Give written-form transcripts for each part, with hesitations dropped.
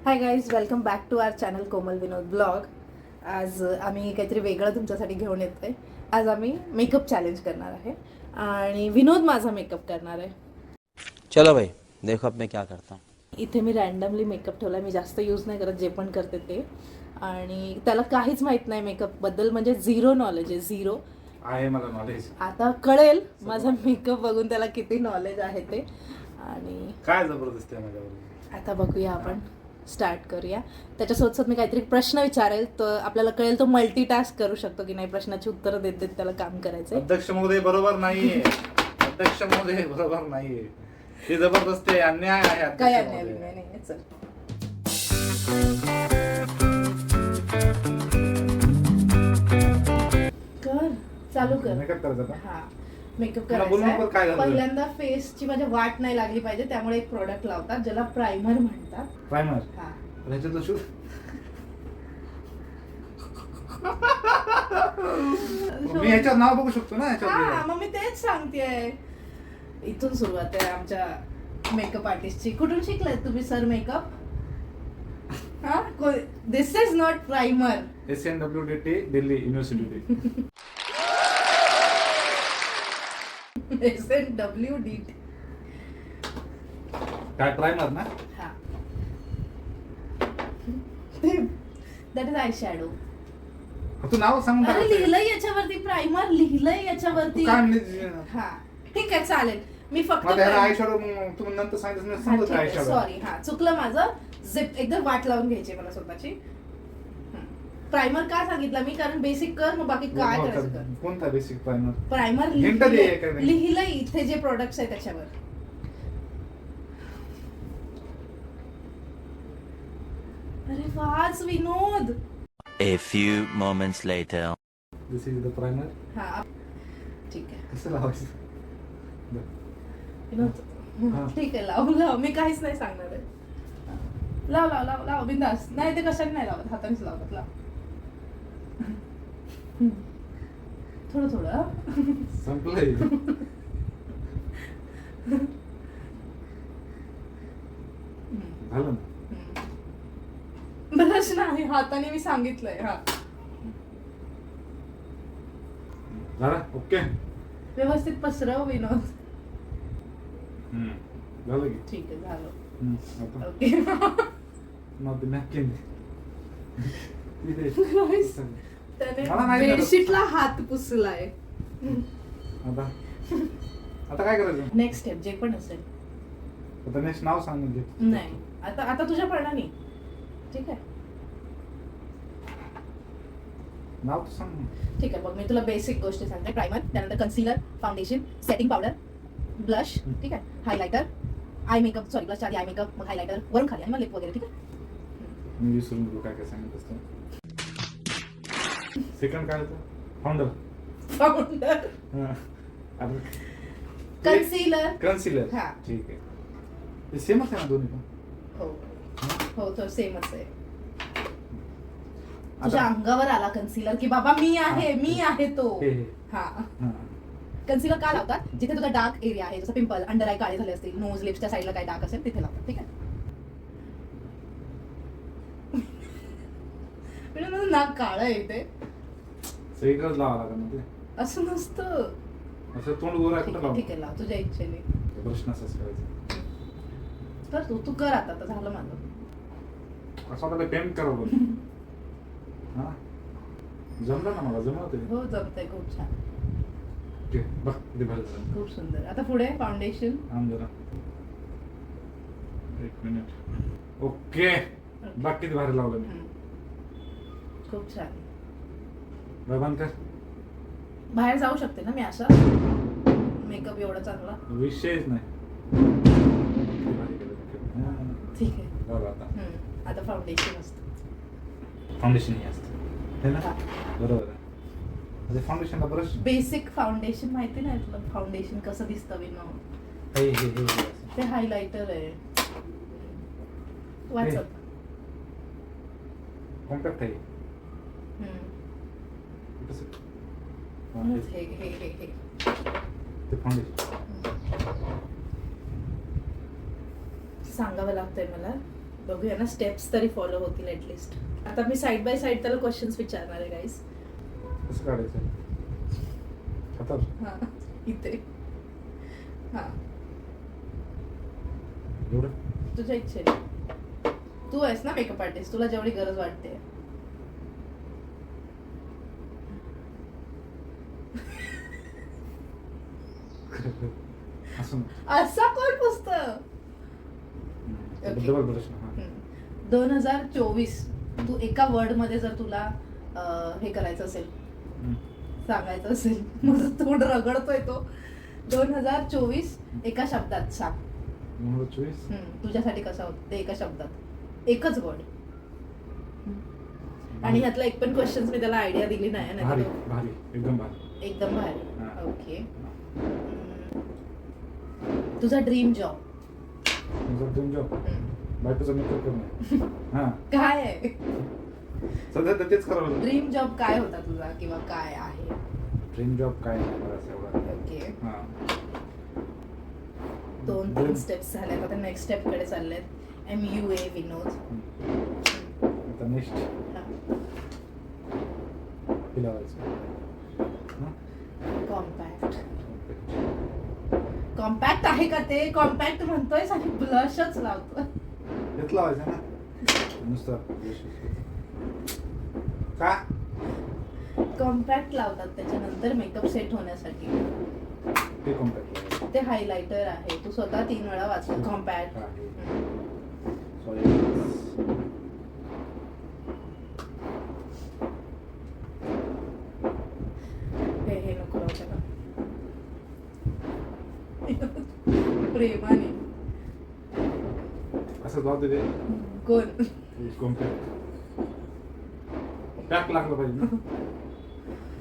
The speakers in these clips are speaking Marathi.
High guys, welcome back to our channel Komal Vinod blog. आज आम्ही काहीतरी वेगळं तुमच्यासाठी घेऊन येतो आहे. आज आम्ही मेकअप चॅलेंज करणार आहे आणि विनोद माझा मेकअप करणार आहे. चलो भाई देखो अब मैं क्या करता हूँ. इथे मी रॅन्डमली मेकअप ठेवला. मी जास्त यूज नाही करत, जे पण करते ते. आणि त्याला काहीच माहीत नाही मेकअपबद्दल, म्हणजे झिरो नॉलेज आहे, झिरो आहे मला नॉलेज. आता कळेल माझा मेकअप बघून त्याला किती नॉलेज आहे ते. आणि काय जबरदस्ती आहे माझ्यावर. आता बघूया, आपण स्टार्ट करूया. त्याच्यासोबत मी काहीतरी प्रश्न विचारेल, तर आपल्याला कळेल तो मल्टीटास्क करू शकतो की नाही. प्रश्नाची उत्तरं देत देत त्याला काम करायचंय. अध्यक्ष महोदय बरोबर नाहीये. अध्यक्ष महोदय बरोबर नाहीये. हे जबरदस्ती आहे, अन्याय आहे. काय अध्यक्ष अन्याय महोदय. बिन्याय नाहीये. चल कर, चालू कर. मेकअप करायचा का? हा, मेकअप तुला बोलू नको, काय करायचा. झालं? पहिल्यांदा फेसची माझ्या वाट नाही लागली पाहिजे, त्यामुळे एक प्रोडक्ट लावतात ज्याला प्रायमर म्हणतात. प्रायमर. हा, ह्याच्यातलं शूट. मी ह्याच्यावर नाव बघू शकतो ना हा, ह्याच्यावर. मग मी तेच सांगतेय. इथून सुरुवात आहे आमच्या मेकअप आर्टिस्टची. कुठून शिकलाय तुम्ही सर मेकअप? हा, this is not primer. SNWDT Delhi university. SNWDT. काय प्रायमर ना? हा, दॅट इज आय शॅडो. तू नाव सांग ना. अरे लिहिलंय याच्यावरती प्रायमर, लिहिलंय याच्यावरती. तू काय म्हणली? हा, ठीक आहे, चालेल. मी फक्त आय शॅडो तुम्ही नंतर सांगितलं समजत आय शॅडो. सॉरी, हा चुकलं माझं. झिप एकदम वाट लावून घ्यायची मला स्वतःची. प्रायमर का सांगितलं मी? कारण बेसिक कर, मग बाकी काय करायचं कर. कोणता बेसिक प्रायमर? प्रायमर Hint दे एखादं. लिहिलंय इथे जे प्रोडक्ट्स आहे त्याच्यावर. अरे वाच विनोद. A few moments later. This is the primer. हा, ठीक आहे कसं लावायचं? विनोद. हा. ठीक आहे, लाव लाव, मी काहीच नाही सांगणार आहे. लाव लाव लाव लाव, बिंदास. नाही, ते कशाने नाही लावत, हातानेच लावतात. लाव थोडं थोडं. संपलंय. झालं ना? ब्रश नाही, हाताने मी सांगितलंय. हा, झालं? ओके. व्यवस्थित पसरव विनोद. झालं की? ठीक आहे, झालं. आता ओके. मग ते नॅपकिन त्याने मला नाही बेडशीटला हात पुसलाय. आता आता काय करायचं? नेक्स्ट स्टेप जे पण असेल. आता नेक्स्ट नाव सांग म्हणजे. नाही, आता आता तुझ्या प्रणाने. ठीक आहे, नाव तर सांग. ठीक आहे. बघ, मी तुला बेसिक गोष्टी सांगते. प्रायमर, त्यानंतर concealer, foundation, setting powder, blush, ठीक आहे, हायलायटर, आय मेकअप. सॉरी, ब्लशच्या आधी आय मेकअप, मग हायलायटर, वरून खाली, आणि मग लिप वगैरे. ठीक आहे. मी विसरून गेलो काय काय सांगत असतो. सेकंड काय होतं? फाउंडर. Founder, concealer. कन्सिलर. हा. ठीक आहे. ते सेमच आहे ना दोन्ही पण? हो हो, तर सेमच आहे. तुझ्या अंगावर आला कन्सिलर की बाबा मी आहे, मी आहे तो. हे, हे. हा, हा. कन्सिलर का लावतात? जिथे तुझा डार्क एरिया आहे, जसं पिंपल, अंडर आय काळे झाले असतील, नोज, लिप्सच्या साईडला काय डार्क असेल, तिथे लावतात. ठीक आहे. म्हणजे माझं नाक काळं आहे इथे. सगळीकडेच लावा लागेल ना ते. असं नसतं. असं तोंड गोर आहे ठीक कुठं आहे, ठीक लावा? आहे, लाव तुझ्या इच्छेने. प्रश्न असाच करायचा. तर तू कर आता. तर झालं माझं. असं वाटतं पेंट करावं बघ. हा, जमलं ना मला, जमत आहे. हो, जमतंय. खूप छान, ओके, बघ किती भारी झालं. खूप सुंदर. आता पुढे फाउंडेशन. थांब जरा, एक मिनिट. ओके, बघ किती भारी लावलं मी. खूप छान. बघ बंद कर. बाहेर जाऊ शकते ना मी असं? मेकअप एवढा चांगला. विषयच नाही. किती भारी केलं makeup. हा. ठीक आहे. बघ आता आता फाउंडेशन असतं. फाउंडेशन हे असतं है ना? हा. बरोबर आहे. म्हणजे फाउंडेशनला ब्रश. बेसिक फाउंडेशन माहिती नाही तुला? फाउंडेशन कसं दिसतं विनोद? हे हे हे असं. ते हायलायटर आहे. वाचत. कॉम्पॅक्ट आहे. कसं? हा, हे हे हे हे ते फाउंडेशन. सांगावं लागतंय मला. बघूया ना स्टेप्स तरी फॉलो होतील ऍटलिस्ट. आता मी साईड बाय साईड त्याला क्वेश्चन्स विचारणार आहे गाईस. कसं काढायचं हातात हा इथे. हा एवढं तुझ्या इच्छेने. तू आहेस ना मेकअप आर्टिस्ट, तुला जेवढी गरज वाटते. असं असा कोण पुस्तक. Double brush. 2024 तू एका वर्ड मध्ये जर तुला हे करायचं असेल, सांगायचं असेल, माझं तोंड रगडतोय तो. 2024 एका शब्दात सांग. 2024 तुझ्यासाठी कसं होतं ते एका शब्दात, एकच वर्ड. आणि ह्यातला एक पण क्वेश्चन मी त्याला आयडिया दिली नाही ना. भारी भारी एकदम भारी. एकदम हा. भारी. ओके. तुझा ड्रीम जॉब तुझा ड्रीम जॉब बायकोचा मेकअप करणं. हा काय आहे? सध्या तर तेच करावं लागतं. ड्रीम जॉब काय होता तुझा किंवा काय आहे? ड्रीम जॉब काय नाही मला असं एवढं. ओके. हा 2-3 स्टेप्स झाल्यात. आता नेक्स्ट स्टेप कडे चाललेत. MUA विनोद. आता नेक्स्ट हा. हे लावायचं. हा? कॉम्पॅक्ट. कॉम्पॅक्ट आहे का ते? कॉम्पॅक्ट म्हणतोय आणि ब्लशच लावतोय. हेच लावायचं ना नुसतं. का कॉम्पॅक्ट लावतात त्याच्यानंतर मेकअप सेट होण्यासाठी. ते कॉम्पॅक्ट लावायचं. ते हायलायटर आहे. तू स्वतः 3 वेळा वाचलं कॉम्पॅक्ट. सॉरी. हे नको लावू त्याला. प्रेमाने. असं लावते ते कोण? कॉम्पॅक्ट. पॅक लागलं पाहिजे ना.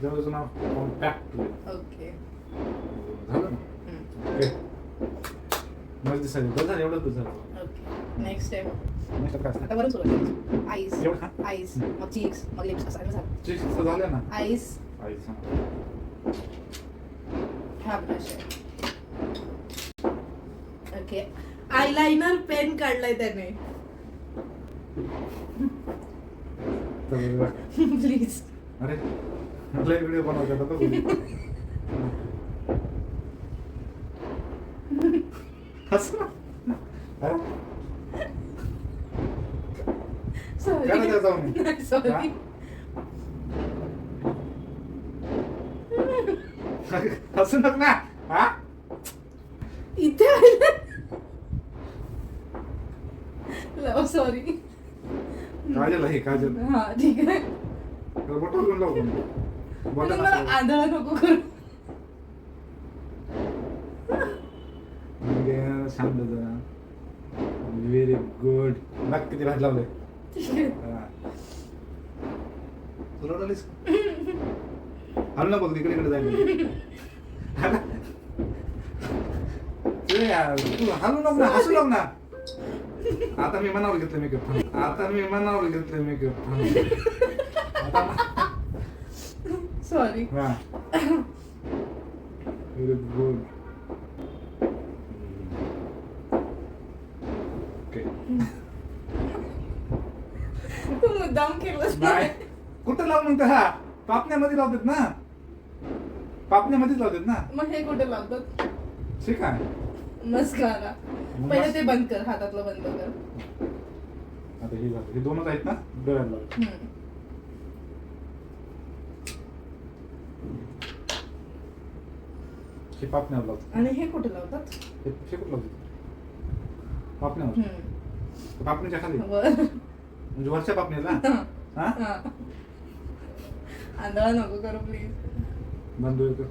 त्यामुळे नाव कॉम्पॅक्ट ओके. झालं ना. ओके मस्त दिसायला बरं झालं. एवढं झालं. ओके. Next step. नेक्स्ट काय आता वरून सुरुवात करायची. आईस. एवढं का? आईस, मग चीक्स, मग लिप्स, असं झालं. चीज झालं ना. आईस. आईस. हा ब्रश आहे. ओके. आयलाइनर पेन काढलाय त्याने. प्लीज. अरे मला व्हिडिओ बनवायचा होता तो. हसू ना. अरे काय नाही जाऊन. सॉरी. हसू नक ना. हा इथे सॉरी. काजल आहे काजल. हा ठीक आहे. बटन घेऊन लावू. म्हणून मला आंधळा नको करू. शांत जरा. Very good. बाग किती भात लावले. तुला रडलीस हल ना. बघ तिकडे इकडे जायला. तू हलू नको ना. हसू नको ना. आता मी मनावर घेतलं मेकअप. आता मी मनावर घेतलं मेकअप. सॉरी. हा व्हेरी गुड. ओके. तू मुद्दाम केलंस नाही कुठं लावून म्हणतो. हा पापण्यामध्ये लावतात ना. पापण्यामध्येच लावतात ना. मग हे कुठे लावतात? ठीक आहे. मस्कारा. पहिले ते बंद कर. हातातलं बंद कर. आता हे झालं. हे दोनच आहेत ना डोळ्यात लावतात. हे पापण्यावर लावतात. आणि हे कुठे लावतात? हे कुठं लावतात? पापण्यावर. पापणीच्या खाली वर. म्हणजे वरच्या पापणीला. हा हा. आंधळा नको करू प्लीज. बंद डोळे कर.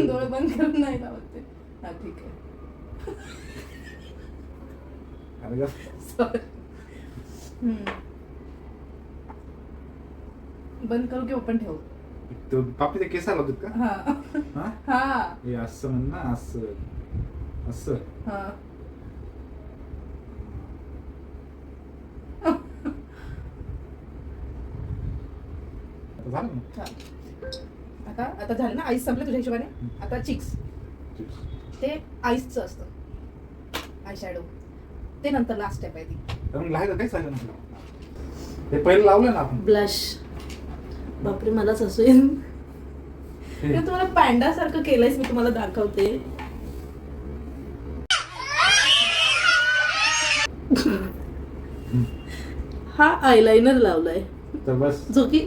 डोळे बंद करून नाही लावत ते. हा ठीक आहे. अरे सॉरी. बंद करू की ओपन ठेवू? तो पापणीच्या केसा लावतात का? हा हा हा हे असं म्हण ना. असं असं. हा. आता झालं ना. चालेल. आता झालं ना. आईस संपलं तुझ्या हिशोबाने. आता चिक्स. ते आईसचं असतं. आय शॅडो ते नंतर लास्ट स्टेप आहे ती. तर मग लायचं काहीच राहिलं नसलं. हे पहिलं लावलं ना आपण. ब्लश. बापरे मलाच असू येईल. हे. तुम्हाला पॅन्डा सारखं केलंयस, मी तुम्हाला दाखवते. हा आयलाइनर लावलाय तर बस जो की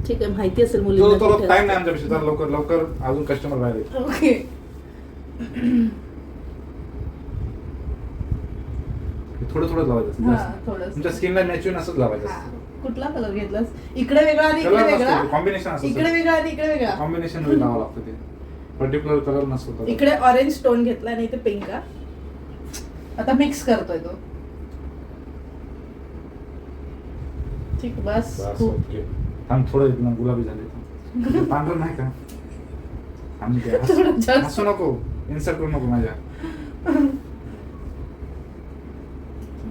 ठीक आहे, माहिती असेल तो मुलींना. टाइम नाही आमच्यापेक्षा. जरा लवकर लवकर अजून कस्टमर राहिले. ओके. थोडं थोडं लावायचं असतं हा जास्त. थोडस. तुमच्या स्किनला मॅच्युअर असंच लावायचं असतं. कुठला कलर घेतलास? इकडे वेगळा आणि इकडे वेगळा. कॉम्बिनेशन असतं. इकडे वेगळा आणि इकडे वेगळा. कॉम्बिनेशन मध्ये लावावं लागतं ते. पर्टिक्युलर कलर नसतो. इकडे ऑरेंज टोन घेतला आणि इथे पिंक. आता मिक्स करतोय तो. ठीक बस. बस खूप. ओके. थांब थोडं एकदम गुलाबी झाले. पांढरं नाही का? थांब ते थोडं जास्त. हसू नको. इन्सर्ट करू नको माझ्या.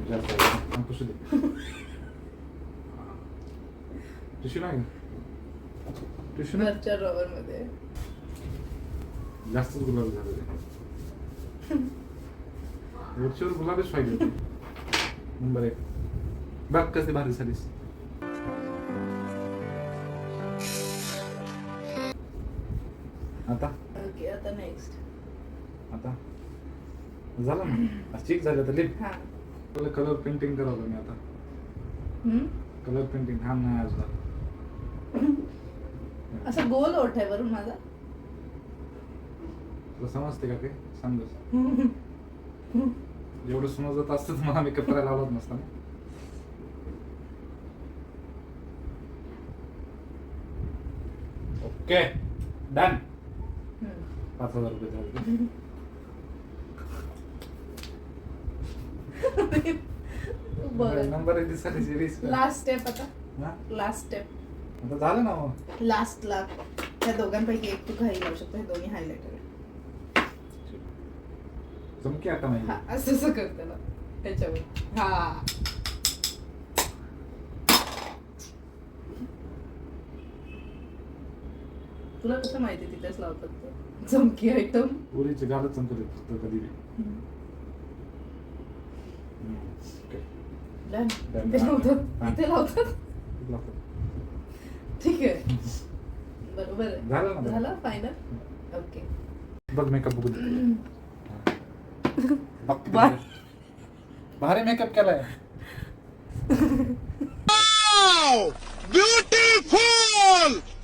जास्त आहे. हा, पुसू दे. टिश्यू नाही का? टिश्यू नाही? घरच्या ड्रॉवर मध्ये. जास्तच गुलाबी झाले ते. वरच्यावर गुलाबीच पाहिजे होते. नंबर 1. बघ कसे भारी झालीस. आता ओके आता नेक्स्ट. आता झालं ना. चीक झालं तर लिप. हा. तुला कलर पेंटिंग करावं मी आता. कलर पेंटिंग हा नाही आज झालं. असं गोल ओठ आहे वरून माझा. तुला समजते का ते? समज. जेवढं समजत असतं तर मला मेकअप करायला आवडत नसतं ना. Okay done. 5,000 रुपये झाले. बरं. नंबर 1 दिसायला सिरीज. लास्ट स्टेप आता. हा? Last step. आता झालं ना मग. लास्टला त्या दोघांपैकी एक तू काही लावू शकतो. हे दोन्ही हायलाइटर. चमकी आता नाही. हा असं असं कर त्याला त्याच्यावर. हा तुला कसं माहिती तिथेच लावतात ते? चमकी आयटम. पुरीचे गालच चमकत आहेत फक्त कधी बी. ओके. डन. Done. इथे लावतात. हा. इथे लावतात. खूप लागतं. ठीक आहे. बरोबर आहे. झालं ना. झालं फायनल. ओके. बघ मेकअप बघू दे. बघ किती वा. भारी मेकअप केलाय.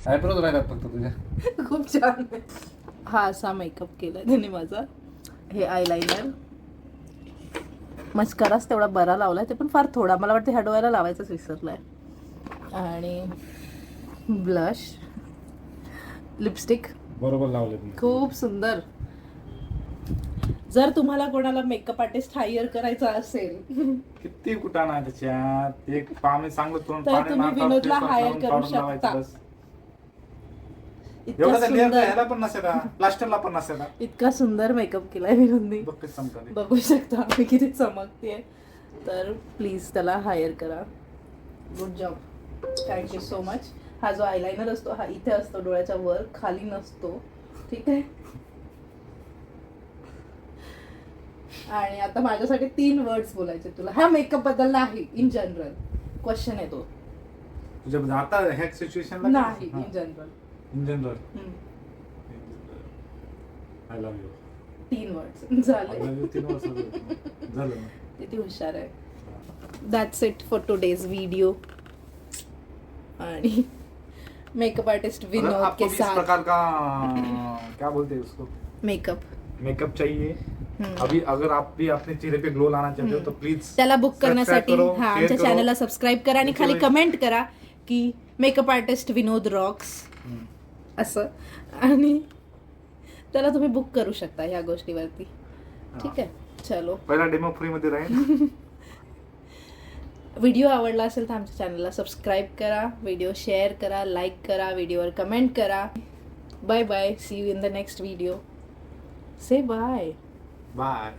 आयब्रोज राहिल्यात फक्त तुझ्या. खूप छान आहे. हा असा मेकअप केलाय त्याने माझा. हे आयलाइनर. मस्काराच तेवढा बरा लावलाय, ते पण फार थोडा. मला वाटतं ह्या डोळ्याला लावायचंच विसरलाय. आणि ब्लश, लिपस्टिक. बरोबर लावले. खूप सुंदर. जर तुम्हाला कोणाला मेकअप आर्टिस्ट हायर करायचा असेल किती कुटाणा आहे त्याच्यात. एक पाणी चांगलं तोंड तर पाणी तुम्ही मारतात, विनोदला face wash hire लावून करू काढून लावायचं शकता. बस. इतका एवढं तर लेअर सुंदर ह्याला पण नसेल. प्लास्टरला पण नसेल. इतका सुंदर मेकअप केलाय विनोदनी. बघ कसं चमकते. बघू शकता मी किती चमकते. तर प्लीज त्याला हायर करा. Good job. Thank you so much. हा जो आयलाइनर असतो हा इथे असतो डोळ्याच्या वर, खाली नसतो. ठीक आहे. आणि आता माझ्यासाठी 3 वर्ड्स बोलायचे तुला. हा मेकअप बद्दल नाही, इन जनरल क्वेश्चन आहे तो. तुझ्या आता ह्या सिच्युएशनला नाही, in general. In general I love you. 3 words झाले. 3 वर्ष झालं ना. किती हुशार आहे. That's it for today's video. आणि मेकअप आर्टिस्ट अगर विनोद आपको के भी इस साथ प्रकार का क्या बोलते हैं उसको मेकअप चाहिए अभी, अगर आप भी अपने चेहरे पे ग्लो लाना चाहते हो तो प्लीज त्याला बुक करण्यासाठी करो, हा share आमच्या करो. चॅनलला सबस्क्राईब करा आणि खाली इथे- कमेंट करा की मेकअप आर्टिस्ट विनोद रॉक्स असं. आणि त्याला तुम्ही बुक करू शकता ह्या गोष्टीवरती. ठीक आहे. चलो. पहिला डेमो फ्री मध्ये राहील. व्हिडिओ आवडला असेल तर आमच्या चॅनलला सबस्क्राईब करा, व्हिडिओ शेअर करा, लाईक करा, व्हिडिओवर कमेंट करा. Bye bye. See you in the next video. Say bye. Bye.